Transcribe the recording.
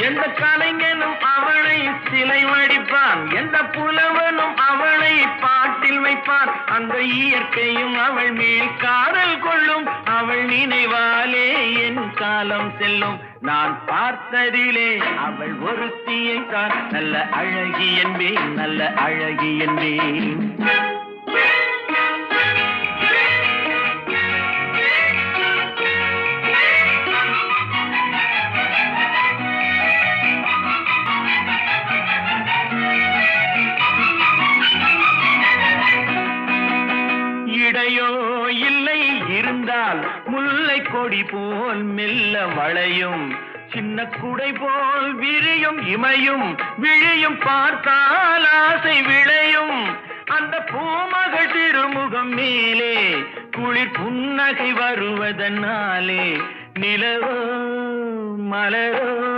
எந்த கலைஞனும் அவளை சிலை வடிப்பான், எந்த புலவனும் அவளை பாட்டில் வைப்பான். அந்த இயற்கையும் அவள் மேல் காதல் கொள்ளும், அவள் நினைவாலே என் காலம் செல்லும். நான் பார்த்ததிலே அவள் ஒருத்தியை தான் நல்ல அழகி என்பேன், நல்ல அழகி என்பேன். இடையோ இல்லை இருந்தால் முல்லை கொடி போல் மெல்ல வளையும், சின்ன குடை போல் விரியும் இமையும் விழியும் பார்த்தால் ஆசை விளையும். அந்த பூமகள் திருமுகம் மேலே குளிர் புன்னகை வருவதனாலே நிலவோ மலரோ